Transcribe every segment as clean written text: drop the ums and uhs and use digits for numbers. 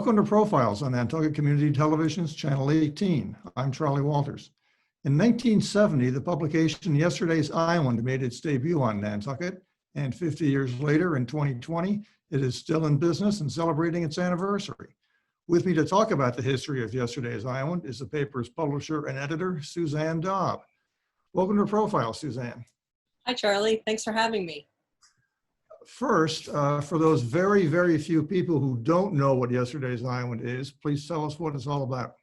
Welcome to Profiles on Nantucket Community Television's Channel 18. I'm Charlie Walters. In 1970, the publication Yesterday's Island made its debut on Nantucket, and 50 years later, in 2020, it is still in business and celebrating its anniversary. With me to talk about the history of Yesterday's Island is the paper's publisher and editor, Suzanne Daub. Welcome to Profiles, Suzanne. Hi, Charlie. Thanks for having me. First, for those very, very few people who don't know what Yesterday's Island is, please tell us what it's all about.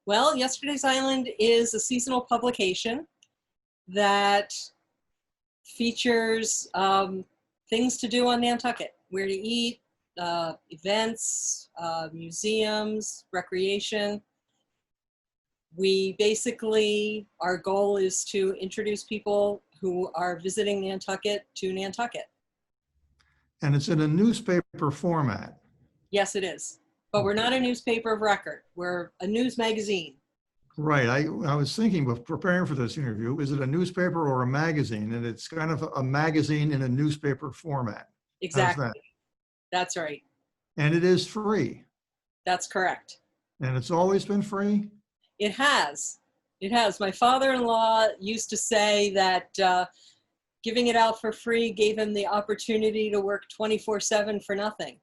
Well, Yesterday's Island is a seasonal publication that features things to do on Nantucket, where to eat, events, museums, recreation. We basically, our goal is to introduce people who are visiting Nantucket to Nantucket. And it's in a newspaper format. Yes, it is. But we're not a newspaper of record. We're a news magazine. Right. I was thinking of preparing for this interview, is it a newspaper or a magazine? And it's kind of a magazine in a newspaper format. Exactly. How's that? That's right. And it is free. That's correct. And it's always been free? It has. It has. My father-in-law used to say that giving it out for free gave him the opportunity to work 24/7 for nothing.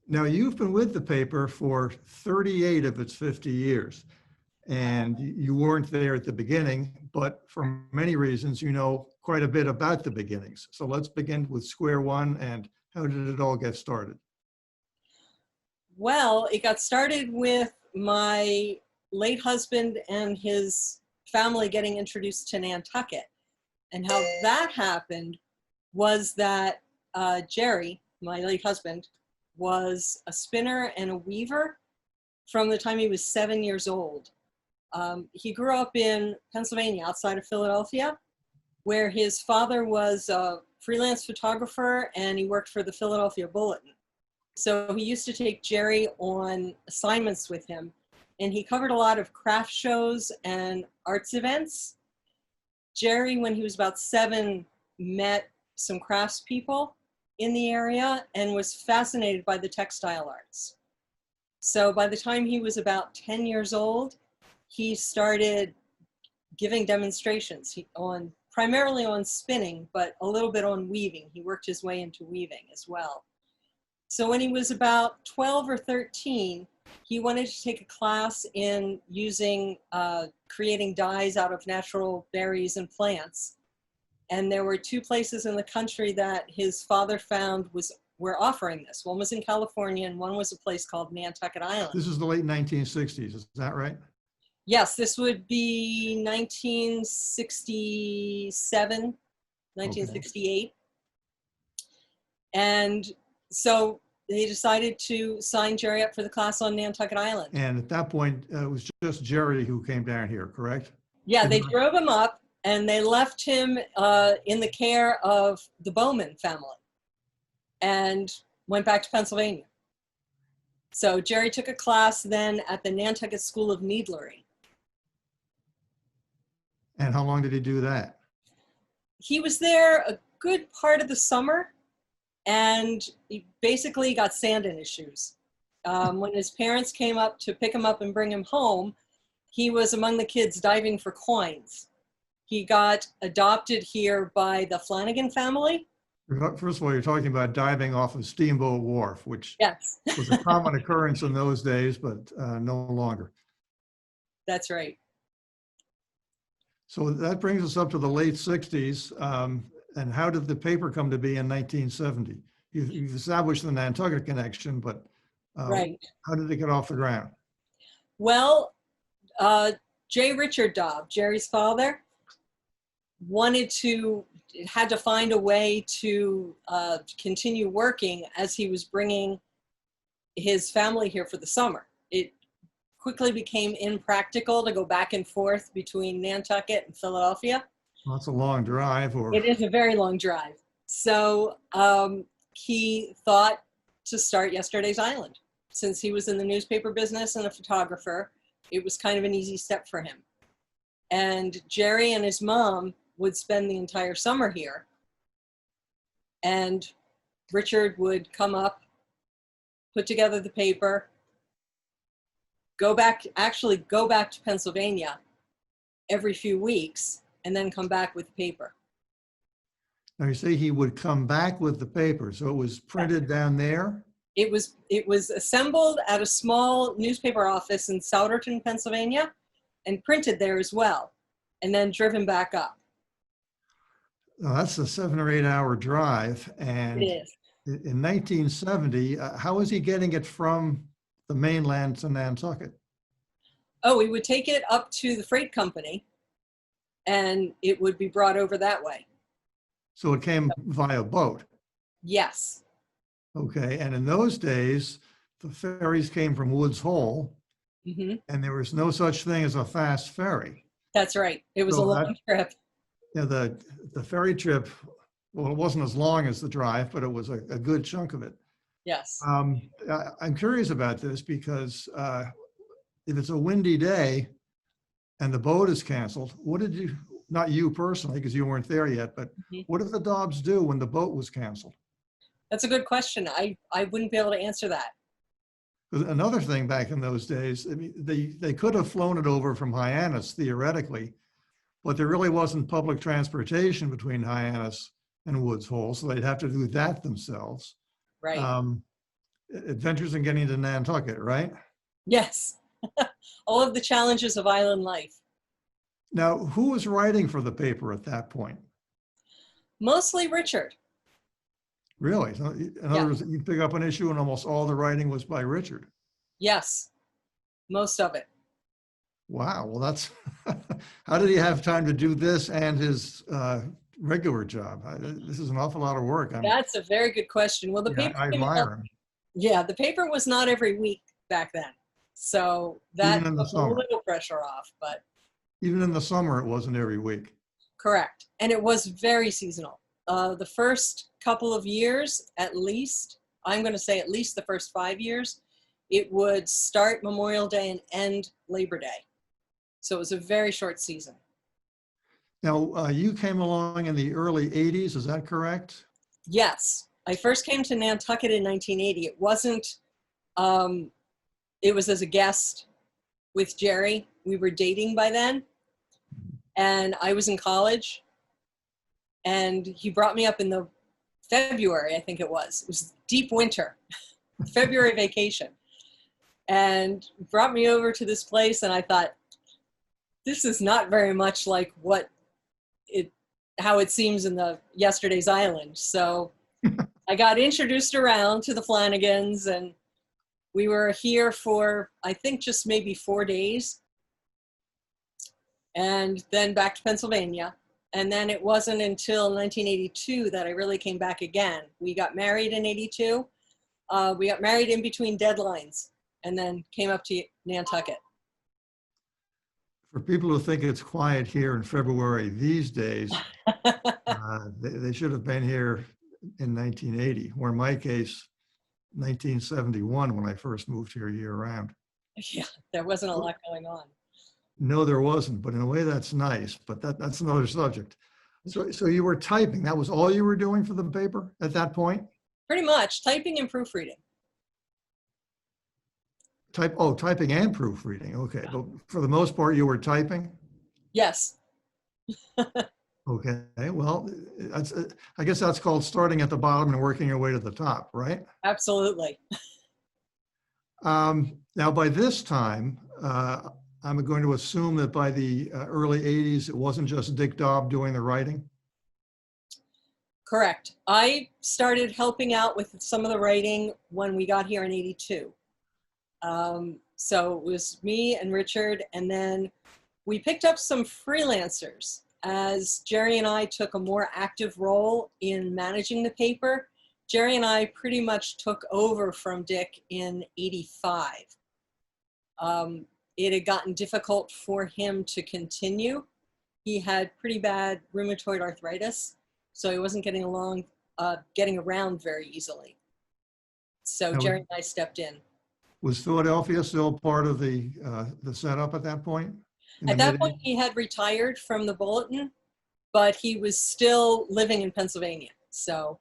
Now, you've been with the paper for 38 of its 50 years, and you weren't there at the beginning, but for many reasons, you know quite a bit about the beginnings. So let's begin with square one, and how did it all get started? Well, it got started with my late husband and his family getting introduced to Nantucket. And how that happened was that Jerry, my late husband, was a spinner and a weaver from the time he was 7 years old. He grew up in Pennsylvania, outside of Philadelphia, where his father was a freelance photographer and he worked for the Philadelphia Bulletin. So he used to take Jerry on assignments with him, and he covered a lot of craft shows and arts events. Jerry, when he was about 7, met some craftspeople in the area and was fascinated by the textile arts. So by the time he was about 10 years old, he started giving demonstrations primarily on spinning, but a little bit on weaving. He worked his way into weaving as well. So when he was about 12 or 13, he wanted to take a class in creating dyes out of natural berries and plants. And there were 2 places in the country that his father found were offering this. One was in California and one was a place called Nantucket Island. This is the late 1960s, is that right? Yes, this would be 1967, 1968. Okay. And so they decided to sign Jerry up for the class on Nantucket Island. And at that point, it was just Jerry who came down here, correct? Yeah, they drove him up and they left him in the care of the Bowman family and went back to Pennsylvania. So Jerry took a class then at the Nantucket School of Needlery. And how long did he do that? He was there a good part of the summer. And he basically got sand in his shoes. When his parents came up to pick him up and bring him home, he was among the kids diving for coins. He got adopted here by the Flanagan family. First of all, you're talking about diving off of Steamboat Wharf, which yes. was a common occurrence in those days, but no longer. That's right. So that brings us up to the late 60s. And how did the paper come to be in 1970? You've established the Nantucket connection, but right. How did it get off the ground? Well, J. Richard Daub, Jerry's father, had to find a way to continue working as he was bringing his family here for the summer. It quickly became impractical to go back and forth between Nantucket and Philadelphia. Well, that's a long drive. It is a very long drive. So he thought to start Yesterday's Island. Since he was in the newspaper business and a photographer, it was kind of an easy step for him. And Jerry and his mom would spend the entire summer here. And Richard would come up, put together the paper, actually go back to Pennsylvania every few weeks, and then come back with the paper. Now you say he would come back with the paper, so it was printed down there? It was assembled at a small newspaper office in Souderton, Pennsylvania, and printed there as well, and then driven back up. Now, that's a 7 or 8 hour drive. And It is. in 1970, how was he getting it from the mainland to Nantucket? Oh, we would take it up to the freight company, and it would be brought over that way. So it came via boat. Yes. Okay. And in those days, the ferries came from Woods Hole, Hmm. and there was no such thing as a fast ferry. That's right. It was a So long trip. Yeah, the ferry trip, well, it wasn't as long as the drive, but it was a good chunk of it. Yes. I'm curious about this because if it's a windy day and the boat is canceled, what did you, not you personally, because you weren't there yet, but what did the Daubs do when the boat was canceled? That's a good question. I wouldn't be able to answer that. 'Cause another thing back in those days, I mean, they could have flown it over from Hyannis theoretically, but there really wasn't public transportation between Hyannis and Woods Hole, so they'd have to do that themselves. Right. Adventures in getting to Nantucket, right? Yes. All of the challenges of island life. Now, who was writing for the paper at that point? Mostly Richard. Really? So in other words, you pick up an issue and almost all the writing was by Richard. Yes. Most of it. Wow. Well, that's, how did he have time to do this and his regular job? This is an awful lot of work. That's a very good question. Well, the paper, I admire him. yeah, the paper was not every week back then. So that took a little pressure off, but. Even in the summer, it wasn't every week. Correct. And it was very seasonal. The first couple of years, at least, I'm going to say at least the first 5 years, it would start Memorial Day and end Labor Day. So it was a very short season. Now, you came along in the early 80s, is that correct? Yes. I first came to Nantucket in 1980. It wasn't, it was as a guest with Jerry. We were dating by then, and I was in college, and he brought me up in the February, I think it was. It was deep winter, February vacation, and brought me over to this place, and I thought, this is not very much like how it seems in the Yesterday's Island. So I got introduced around to the Flanagans, and we were here for, I think, just maybe 4 days, and then back to Pennsylvania. And then it wasn't until 1982 that I really came back again. We got married in 82. We got married in between deadlines, and then came up to Nantucket. For people who think it's quiet here in February these days, they should have been here in 1980, or in my case, 1971, when I first moved here year round. Yeah, there wasn't a lot going on. No, there wasn't, but in a way that's nice, but that's another subject. So you were typing, that was all you were doing for the paper at that point? Pretty much, typing and proofreading. Typing and proofreading, okay. But for the most part, you were typing? Yes. Okay, well, I guess that's called starting at the bottom and working your way to the top, right? Absolutely. Now, by this time, I'm going to assume that by the early 80s, it wasn't just Dick Daub doing the writing? Correct. I started helping out with some of the writing when we got here in 82. So it was me and Richard, and then we picked up some freelancers as Jerry and I took a more active role in managing the paper. Jerry and I pretty much took over from Dick in 85. It had gotten difficult for him to continue. He had pretty bad rheumatoid arthritis, so he wasn't getting around very easily. So Jerry and I stepped in. Was Philadelphia still part of the setup at that point? At that point, he had retired from the Bulletin, but he was still living in Pennsylvania. So,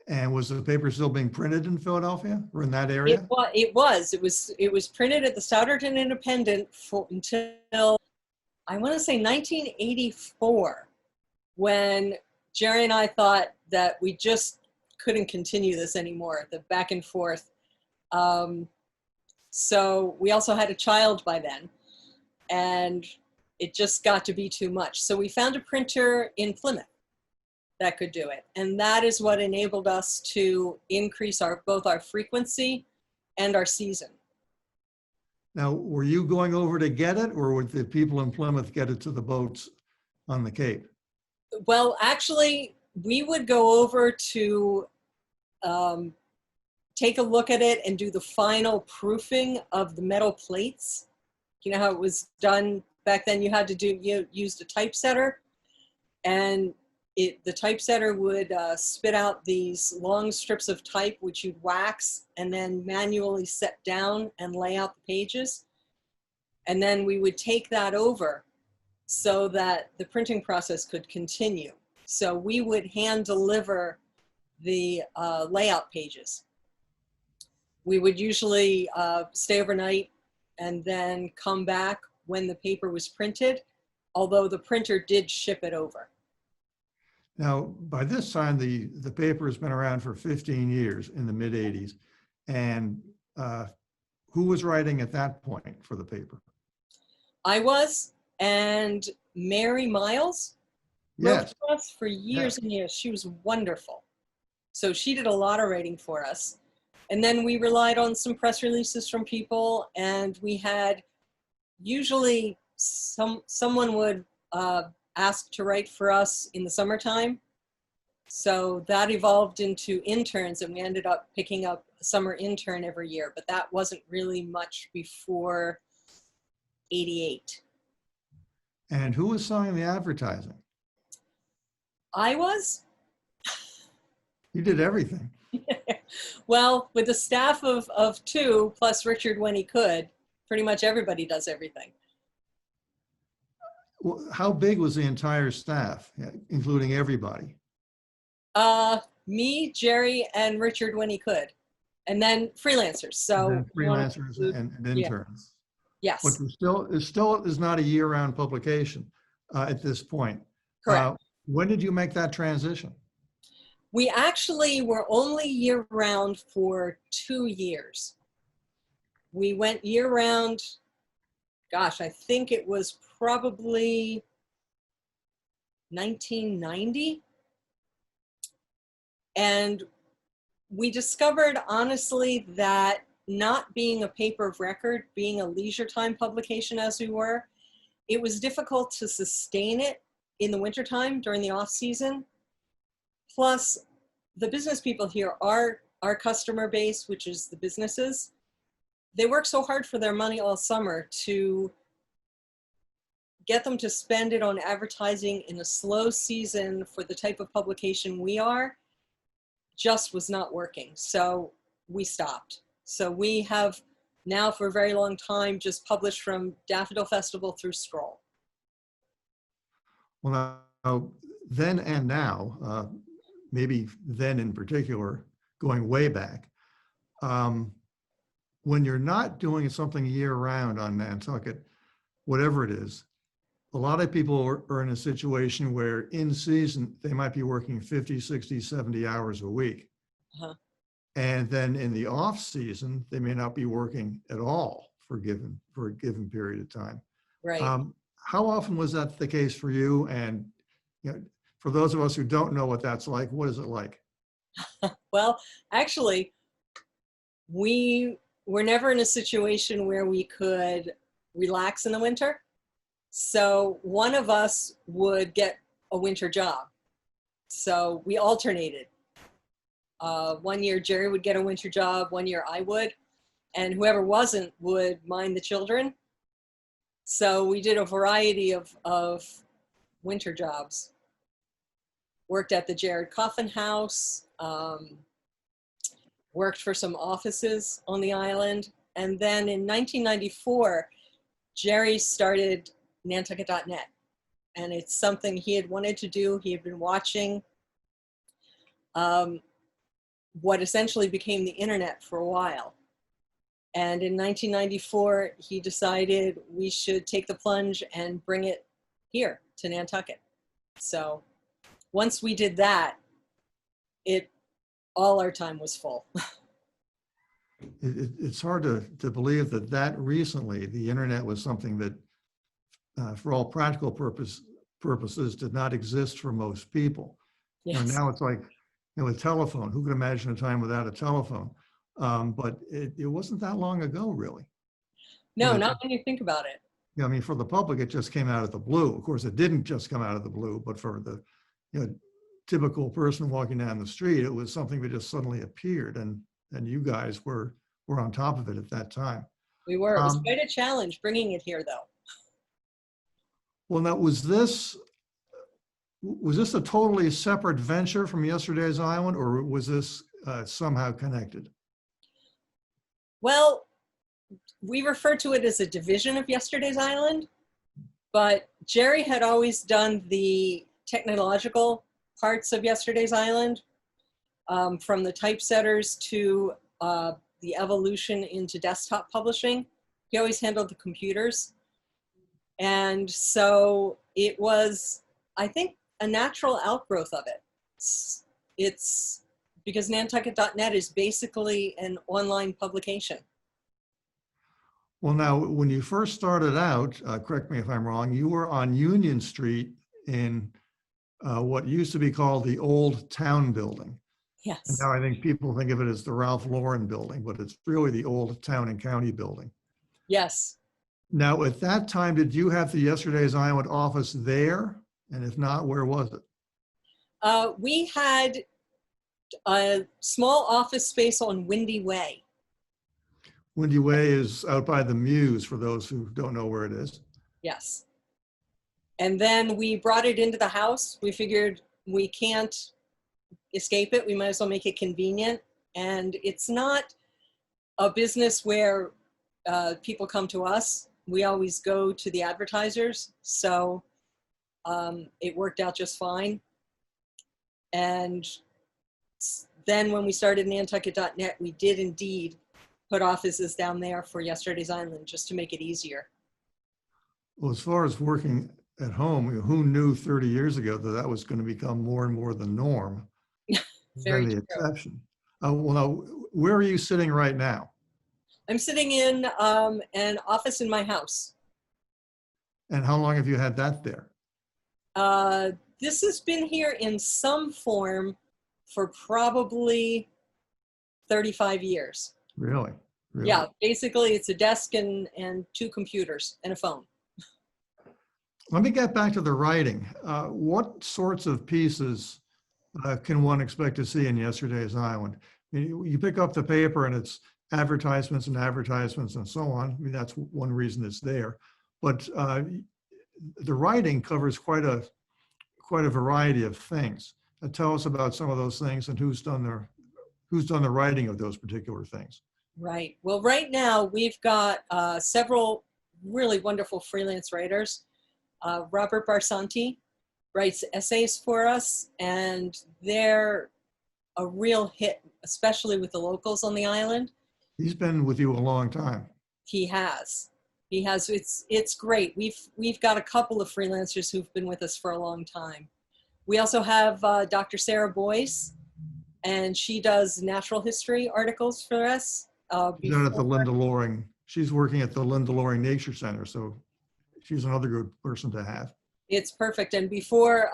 And was the paper still being printed in Philadelphia or in that It area? was. It was printed at the Souderton Independent until I want to say 1984, when Jerry and I thought that we just couldn't continue this anymore, the back and forth. So we also had a child by then, and it just got to be too much. So we found a printer in Plymouth that could do it. And that is what enabled us to increase both our frequency and our season. Now, were you going over to get it, or would the people in Plymouth get it to the boats on the Cape? Well, actually, we would go over to take a look at it and do the final proofing of the metal plates. You know how it was done back then? You used a typesetter, and the typesetter would spit out these long strips of type, which you'd wax and then manually set down and lay out the pages. And then we would take that over so that the printing process could continue. So we would hand deliver the layout pages. We would usually stay overnight and then come back when the paper was printed, although the printer did ship it over. Now, by this time, the paper has been around for 15 years in the mid-'80s. And who was writing at that point for the paper? I was, and Mary Miles wrote Yes. for us for years and years. She was wonderful. So she did a lot of writing for us. And then we relied on some press releases from people, and we had usually someone would ask to write for us in the summertime. So that evolved into interns, and we ended up picking up a summer intern every year, but that wasn't really much before 88. And who was selling the advertising? I was. You did everything. Well, with a staff of two, plus Richard when he could, pretty much everybody does everything. Well, how big was the entire staff, including everybody? Me, Jerry, and Richard when he could. And then freelancers. So And then freelancers and interns. Yes. But it still is not a year-round publication at this point. Correct. When did you make that transition? We actually were only year-round for 2 years. We went year-round, gosh, I think it was probably 1990. And we discovered, honestly, that not being a paper of record, being a leisure time publication as we were, it was difficult to sustain it in the wintertime during the off season. Plus, the business people here, our customer base, which is the businesses, they work so hard for their money all summer to get them to spend it on advertising in a slow season for the type of publication we are, just was not working. So we stopped. So we have now for a very long time just published from Daffodil Festival through Stroll. Well, now, then and now, maybe then in particular, going way back, when you're not doing something year-round on Nantucket, whatever it is, a lot of people are in a situation where in season, they might be working 50, 60, 70 hours a week. Uh-huh. And then in the off season, they may not be working at all for a given period of time. Right. How often was that the case for you? And for those of us who don't know what that's like, what is it like? Well, actually, we were never in a situation where we could relax in the winter. So one of us would get a winter job. So we alternated. 1 year Jerry would get a winter job, 1 year I would, and whoever wasn't would mind the children. So we did a variety of winter jobs. Worked at the Jared Coffin House, worked for some offices on the island. And then in 1994, Jerry started Nantucket.net. And it's something he had wanted to do. He had been watching what essentially became the internet for a while. And in 1994, he decided we should take the plunge and bring it here to Nantucket. So once we did that, all our time was full. It's hard to believe that recently the internet was something that, for all practical purposes, did not exist for most people. Yes. Now it's like, a telephone. Who could imagine a time without a telephone? But it wasn't that long ago, really. No, not when you think about it. I mean, for the public, it just came out of the blue. Of course, it didn't just come out of the blue, but for the typical person walking down the street, it was something that just suddenly appeared, and you guys were on top of it at that time. We were. It was quite a challenge bringing it here, though. Well, now, was this a totally separate venture from Yesterday's Island, or was this somehow connected? Well, we refer to it as a division of Yesterday's Island, but Jerry had always done the technological parts of Yesterday's Island, from the typesetters to the evolution into desktop publishing. He always handled the computers. And so it was, I think, a natural outgrowth of it. It's because Nantucket.net is basically an online publication. Well, now, when you first started out, correct me if I'm wrong, you were on Union Street in what used to be called the Old Town Building. Yes. And now I think people think of it as the Ralph Lauren Building, but it's really the Old Town and County Building. Yes. Now, at that time, did you have the Yesterday's Island office there? And if not, where was it? We had a small office space on Windy Way. Windy Way is out by the Mews, for those who don't know where it is. Yes. And then we brought it into the house. We figured we can't escape it. We might as well make it convenient. And it's not a business where people come to us. We always go to the advertisers. So it worked out just fine. And then when we started Nantucket.net, we did indeed put offices down there for Yesterday's Island just to make it easier. Well, as far as working at home, who knew 30 years ago that that was going to become more and more the norm Very than the true. exception? Well, now, where are you sitting right now? I'm sitting in an office in my house. And how long have you had that there? This has been here in some form for probably 35 years. Really? Yeah, basically it's a desk and two computers and a phone. Let me get back to the writing. What sorts of pieces can one expect to see in Yesterday's Island? I mean, you pick up the paper and it's advertisements and advertisements and so on. I mean, that's one reason it's there. But the writing covers quite a variety of things. Tell us about some of those things and who's done the writing of those particular things. Right. Well, right now we've got several really wonderful freelance writers. Robert Barsanti writes essays for us, and they're a real hit, especially with the locals on the island. He's been with you a long time. He has. It's great. We've got a couple of freelancers who've been with us for a long time. We also have Dr. Sarah Boyce, and she does natural history articles for us. She's down at the Linda Loring. She's working at the Linda Loring Nature Center, so she's another good person to have. It's perfect. And before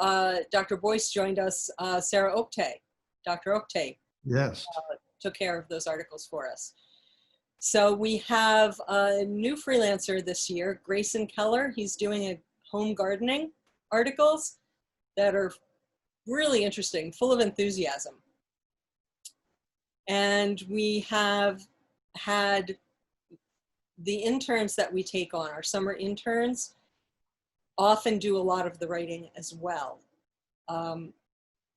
Dr. Boyce joined us, Sarah Oktay, Dr. Oktay, yes, took care of those articles for us. So we have a new freelancer this year, Grayson Keller. He's doing a home gardening articles that are really interesting, full of enthusiasm. And we have had the interns that we take on, our summer interns, often do a lot of the writing as well.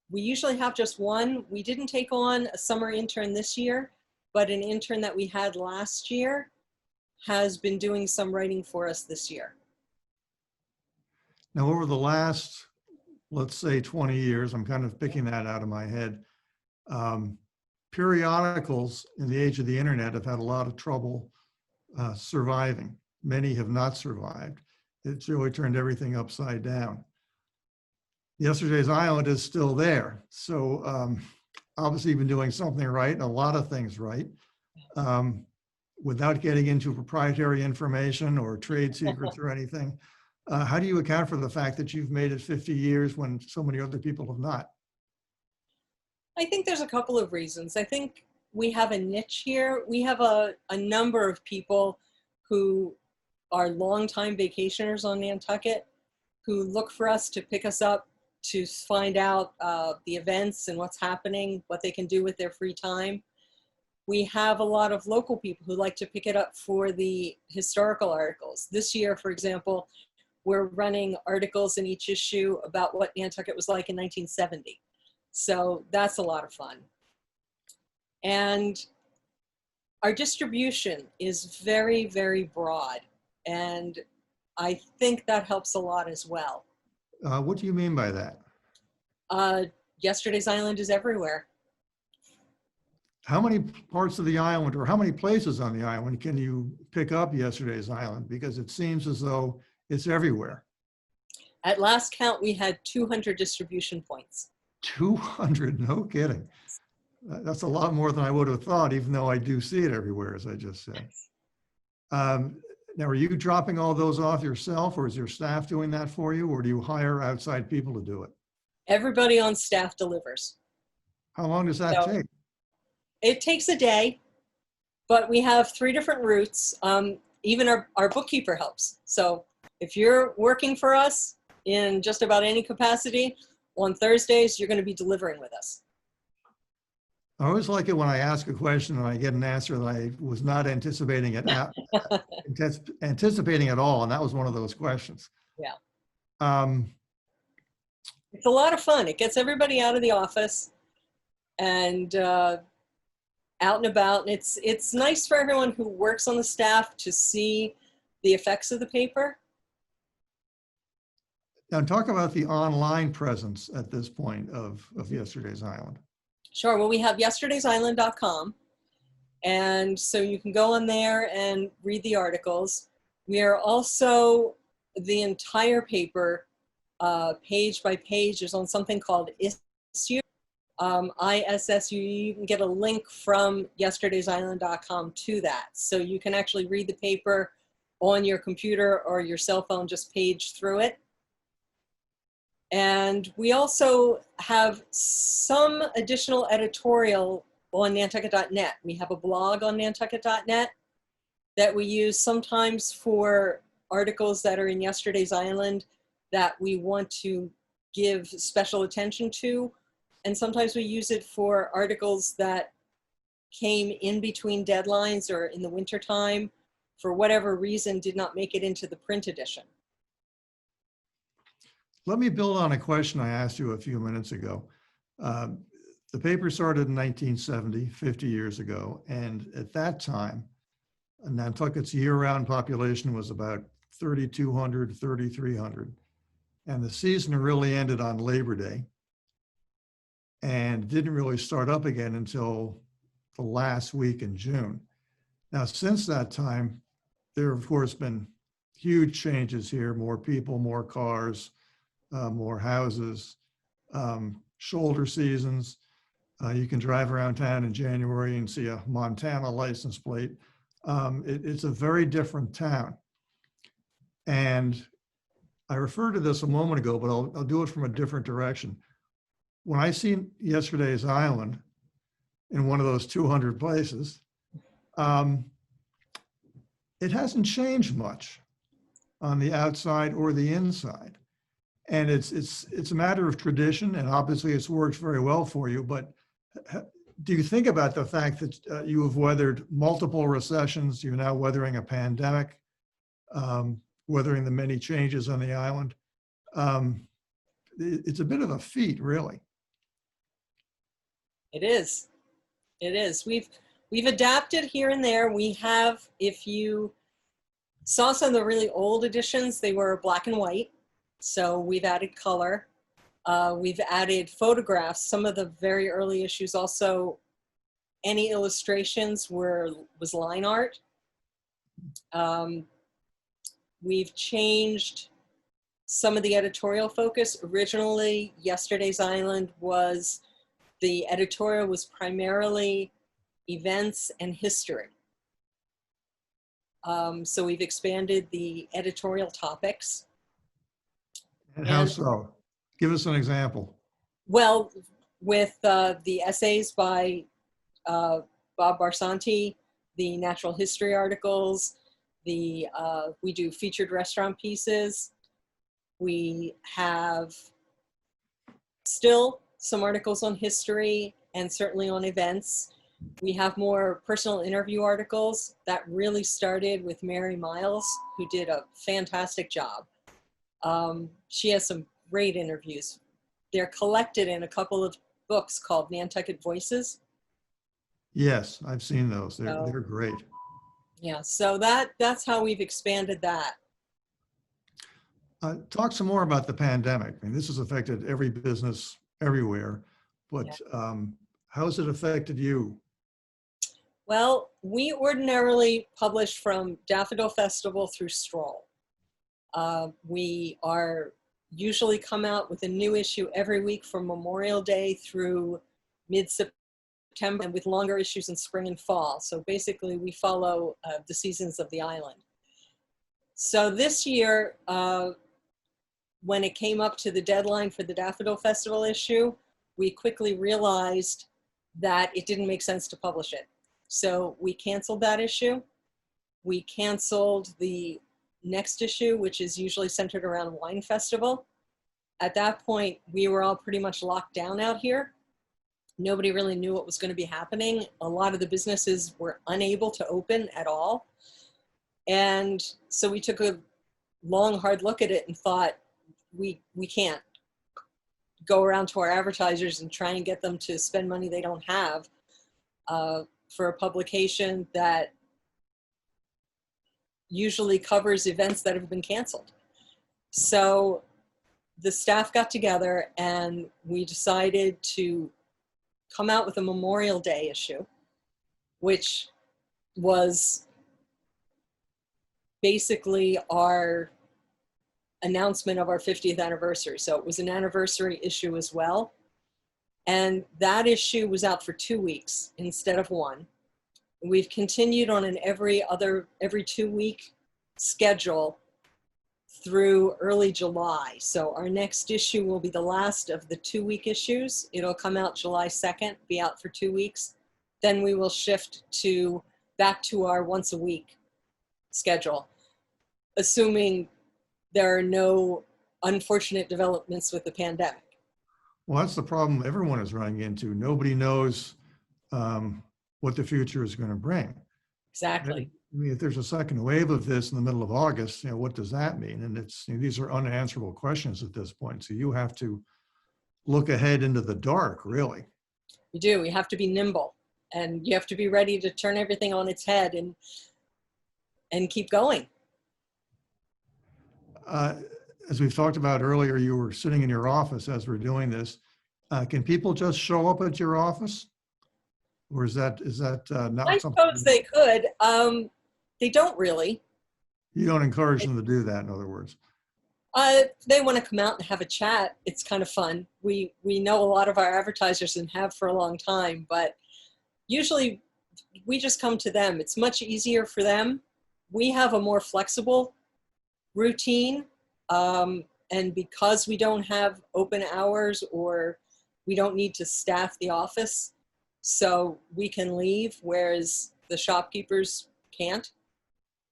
We usually have just one. We didn't take on a summer intern this year, but an intern that we had last year has been doing some writing for us this year. Now, over the last, let's say 20 years, I'm kind of picking that out of my head, periodicals in the age of the internet have had a lot of trouble surviving. Many have not survived. It's really turned everything upside down. Yesterday's Island is still there. So obviously you've been doing something right, and a lot of things right. Without getting into proprietary information or trade secrets or anything, how do you account for the fact that you've made it 50 years when so many other people have not? I think there's a couple of reasons. I think we have a niche here. We have a number of people who are longtime vacationers on Nantucket who look for us to pick us up to find out the events and what's happening, what they can do with their free time. We have a lot of local people who like to pick it up for the historical articles. This year, for example, we're running articles in each issue about what Nantucket was like in 1970. So that's a lot of fun. And our distribution is very, very broad. And I think that helps a lot as well. What do you mean by that? Yesterday's Island is everywhere. How many parts of the island, or how many places on the island can you pick up Yesterday's Island? Because it seems as though it's everywhere. At last count, we had 200 distribution points. 200, no kidding. That's a lot more than I would have thought, even though I do see it everywhere, as I just said. Now, are you dropping all those off yourself, or is your staff doing that for you, or do you hire outside people to do it? Everybody on staff delivers. How long does that take? It takes a day, but we have 3 different routes. Even our bookkeeper helps. So if you're working for us in just about any capacity, on Thursdays, you're going to be delivering with us. I always like it when I ask a question and I get an answer that I was not anticipating at all, and that was one of those questions. Yeah. It's a lot of fun. It gets everybody out of the office and out and about. And it's nice for everyone who works on the staff to see the effects of the paper. Now, talk about the online presence at this point of Yesterday's Island. Sure. Well, we have yesterdaysisland.com. And so you can go on there and read the articles. We are also, the entire paper, page by page, is on something called ISSU, ISSU. You can get a link from yesterdaysisland.com to that. So you can actually read the paper on your computer or your cell phone, just page through it. And we also have some additional editorial on Nantucket.net. We have a blog on Nantucket.net that we use sometimes for articles that are in Yesterday's Island that we want to give special attention to. And sometimes we use it for articles that came in between deadlines or in the wintertime, for whatever reason, did not make it into the print edition. Let me build on a question I asked you a few minutes ago. The paper started in 1970, 50 years ago. And at that time, Nantucket's year-round population was about 3,200, 3,300. And the season really ended on Labor Day and didn't really start up again until the last week in June. Now, since that time, there have, of course, been huge changes here, more people, more cars, more houses, shoulder seasons. You can drive around town in January and see a Montana license plate. It's a very different town. And I referred to this a moment ago, but I'll do it from a different direction. When I see Yesterday's Island in one of those 200 places, it hasn't changed much on the outside or the inside. And it's a matter of tradition, and obviously it's worked very well for you, but do you think about the fact that you have weathered multiple recessions, you're now weathering a pandemic, weathering the many changes on the island? It's a bit of a feat, really. It is. It is. We've adapted here and there. We have, if you saw some of the really old editions, they were black and white. So we've added color. We've added photographs. Some of the very early issues also any illustrations was line art. We've changed some of the editorial focus. Originally, Yesterday's Island the editorial was primarily events and history. So we've expanded the editorial topics. And how so? Give us an example. Well, with the essays by Bob Barsanti, the natural history articles, we do featured restaurant pieces. We have still some articles on history and certainly on events. We have more personal interview articles that really started with Mary Miles, who did a fantastic job. She has some great interviews. They're collected in a couple of books called Nantucket Voices. Yes, I've seen those. They're great. Yeah, so that's how we've expanded that. Talk some more about the pandemic. I mean, this has affected every business everywhere, but Yeah. how has it affected you? Well, we ordinarily publish from Daffodil Festival through Stroll. We are usually come out with a new issue every week from Memorial Day through mid-September, and with longer issues in spring and fall. So basically we follow the seasons of the island. So this year, when it came up to the deadline for the Daffodil Festival issue, we quickly realized that it didn't make sense to publish it. So we canceled that issue. We canceled the next issue, which is usually centered around Wine Festival. At that point, we were all pretty much locked down out here. Nobody really knew what was going to be happening. A lot of the businesses were unable to open at all. And so we took a long, hard look at it and thought, we can't go around to our advertisers and try and get them to spend money they don't have for a publication that usually covers events that have been canceled. So the staff got together and we decided to come out with a Memorial Day issue, which was basically our announcement of our 50th anniversary. So it was an anniversary issue as well. And that issue was out for 2 weeks instead of one. We've continued on an every 2 week schedule through early July. So our next issue will be the last of the 2 week issues. It'll come out July 2nd, be out for 2 weeks. Then we will shift back to our once a week schedule, assuming there are no unfortunate developments with the pandemic. Well, that's the problem everyone is running into. Nobody knows what the future is going to bring. Exactly. I mean, if there's a second wave of this in the middle of August, what does that mean? And these are unanswerable questions at this point. So you have to look ahead into the dark, really. We do. We have to be nimble, and you have to be ready to turn everything on its head and keep going. As we've talked about earlier, you were sitting in your office as we're doing this. Can people just show up at your office? Or is that not I something? suppose they could. They don't really. You don't encourage them to do that, in other words. They want to come out and have a chat. It's kind of fun. We know a lot of our advertisers and have for a long time, but usually we just come to them. It's much easier for them. We have a more flexible routine. And because we don't have open hours or we don't need to staff the office, so we can leave, whereas the shopkeepers can't.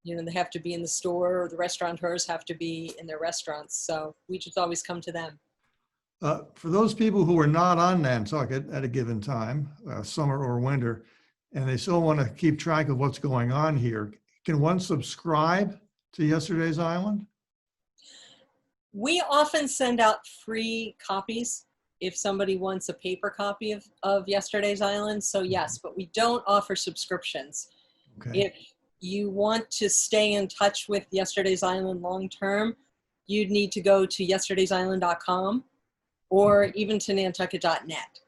They have to be in the store, or the restaurateurs have to be in their restaurants. So we just always come to them. For those people who are not on Nantucket at a given time, summer or winter, and they still want to keep track of what's going on here, can one subscribe to Yesterday's Island? We often send out free copies if somebody wants a paper copy of Yesterday's Island. So yes, but we don't offer subscriptions. Okay. If you want to stay in touch with Yesterday's Island long-term, you'd need to go to yesterdaysisland.com or even to nantucket.net.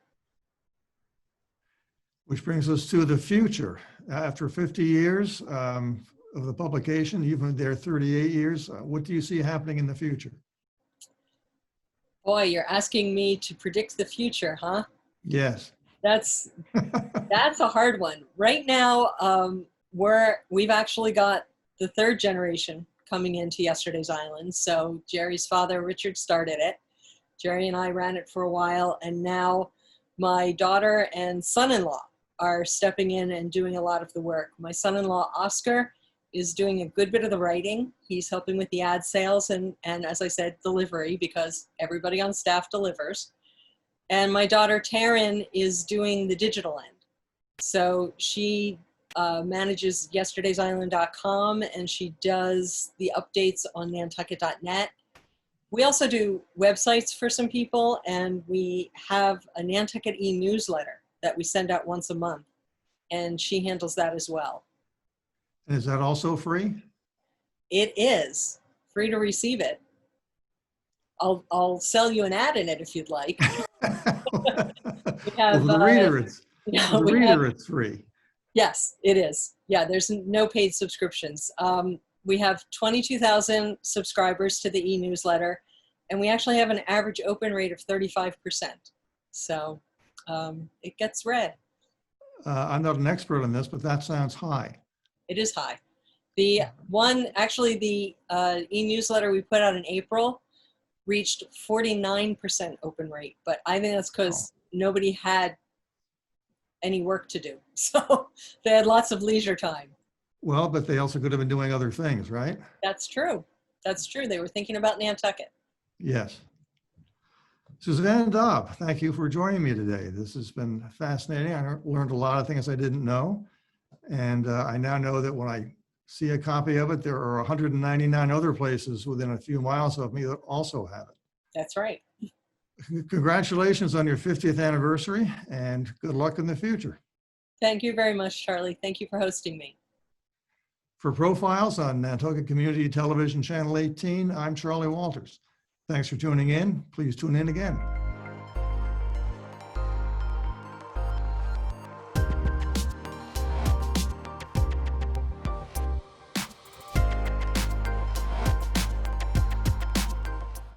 Which brings us to the future. After 50 years of the publication, you've been there 38 years. What do you see happening in the future? Boy, you're asking me to predict the future, huh? Yes. That's a hard one. Right now, we've actually got the third generation coming into Yesterday's Island. So Jerry's father, Richard, started it. Jerry and I ran it for a while, and now my daughter and son-in-law are stepping in and doing a lot of the work. My son-in-law, Oscar, is doing a good bit of the writing. He's helping with the ad sales and as I said, delivery, because everybody on staff delivers. And my daughter, Taryn, is doing the digital end. So she manages yesterdaysisland.com, and she does the updates on nantucket.net. We also do websites for some people, and we have a Nantucket e-newsletter that we send out once a month, and she handles that as well. And is that also free? It is free to receive it. I'll sell you an ad in it if you'd like. Well, for the reader, it's free. Yes, it is. Yeah, there's no paid subscriptions. We have 22,000 subscribers to the e-newsletter, and we actually have an average open rate of 35%. So it gets read. I'm not an expert on this, but that sounds high. It is high. The e-newsletter we put out in April reached 49% open rate, but I think that's because nobody had any work to do. So they had lots of leisure time. Well, but they also could have been doing other things, right? That's true. That's true. They were thinking about Nantucket. Yes. Suzanne Daub, thank you for joining me today. This has been fascinating. I learned a lot of things I didn't know. And I now know that when I see a copy of it, there are 199 other places within a few miles of me that also have it. That's right. Congratulations on your 50th anniversary, and good luck in the future. Thank you very much, Charlie. Thank you for hosting me. For Profiles on Nantucket Community Television Channel 18, I'm Charlie Walters. Thanks for tuning in. Please tune in again.